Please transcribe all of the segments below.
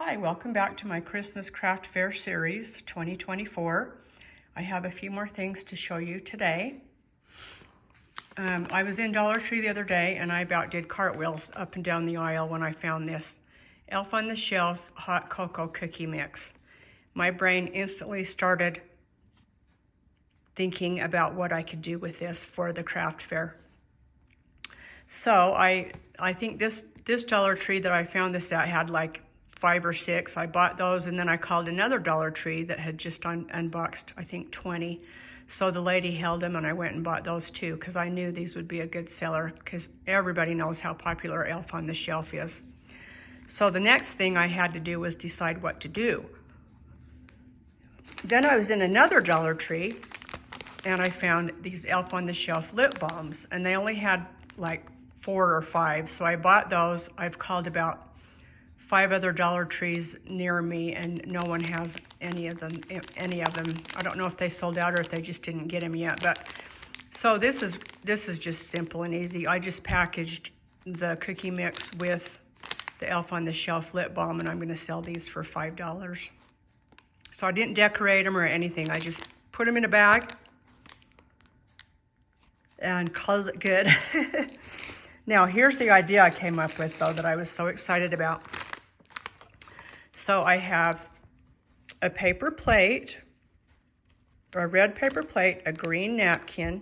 Hi, welcome back to my Christmas Craft Fair Series 2024. I have a few more things to show you today. I was in Dollar Tree the other day and I about did cartwheels up and down the aisle when I found this Elf on the Shelf hot cocoa cookie mix. My brain instantly started thinking about what I could do with this for the craft fair. So I think this Dollar Tree that I found this at had like 5 or 6. I bought those, and then I called another Dollar Tree that had just unboxed, I think 20. So the lady held them and I went and bought those too because I knew these would be a good seller because everybody knows how popular Elf on the Shelf is. So the next thing I had to do was decide what to do. Then I was in another Dollar Tree and I found these Elf on the Shelf lip balms, and they only had like 4 or 5. So I bought those. I've called about 5 other Dollar Trees near me and no one has any of them. I don't know if they sold out or if they just didn't get them yet. But so this is just simple and easy. I just packaged the cookie mix with the Elf on the Shelf lip balm, and I'm going to sell these for $5. So I didn't decorate them or anything. I just put them in a bag and called it good. Now here's the idea I came up with though that I was so excited about. So I have a paper plate, a red paper plate, a green napkin,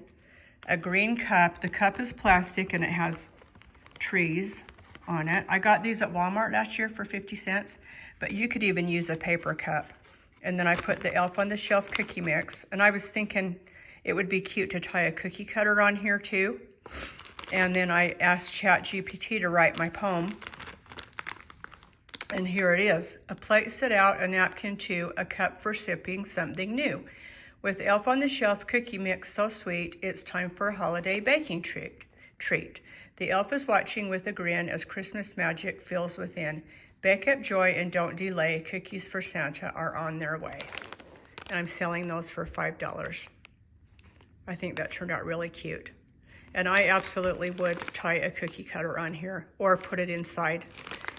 a green cup. The cup is plastic and it has trees on it. I got these at Walmart last year for 50 cents, but you could even use a paper cup. And then I put the Elf on the Shelf cookie mix, and I was thinking it would be cute to tie a cookie cutter on here too. And then I asked ChatGPT to write my poem. And here it is. A plate set out, a napkin too, a cup for sipping something new. With Elf on the Shelf cookie mix so sweet, it's time for a holiday baking treat. The elf is watching with a grin as Christmas magic fills within. Bake up joy and don't delay. Cookies for Santa are on their way. And I'm selling those for $5. I think that turned out really cute. And I absolutely would tie a cookie cutter on here or put it inside.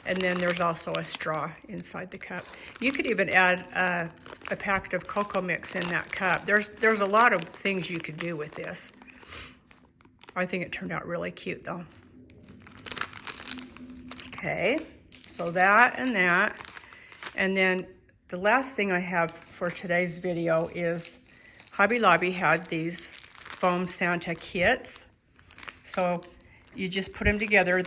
And then there's also a straw inside the cup. You could even add a packet of cocoa mix in that cup. There's a lot of things you could do with this. I think it turned out really cute though. Okay, so that and that. And then the last thing I have for today's video is Hobby Lobby had these foam Santa kits. So you just put them together.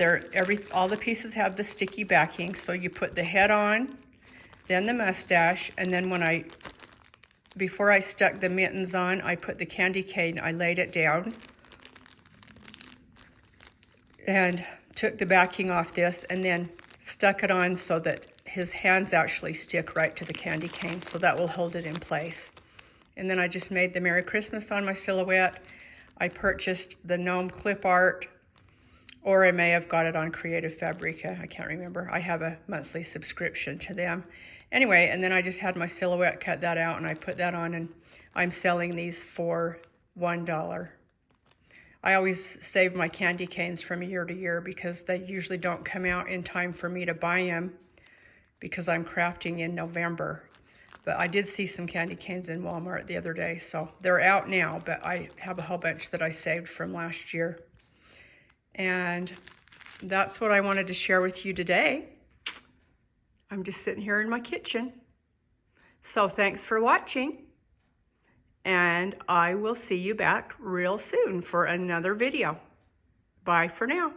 All the pieces have the sticky backing. So you put the head on, then the mustache, and then before I stuck the mittens on, I put the candy cane, I laid it down and took the backing off this and then stuck it on so that his hands actually stick right to the candy cane. So that will hold it in place. And then I just made the Merry Christmas on my silhouette. I purchased the gnome clip art, or I may have got it on Creative Fabrica. I can't remember. I have a monthly subscription to them. Anyway, and then I just had my silhouette, cut that out, and I put that on, and I'm selling these for $1. I always save my candy canes from year to year because they usually don't come out in time for me to buy them because I'm crafting in November. But I did see some candy canes in Walmart the other day, so they're out now, but I have a whole bunch that I saved from last year. And that's what I wanted to share with you today. I'm just sitting here in my kitchen. So thanks for watching, and I will see you back real soon for another video. Bye for now.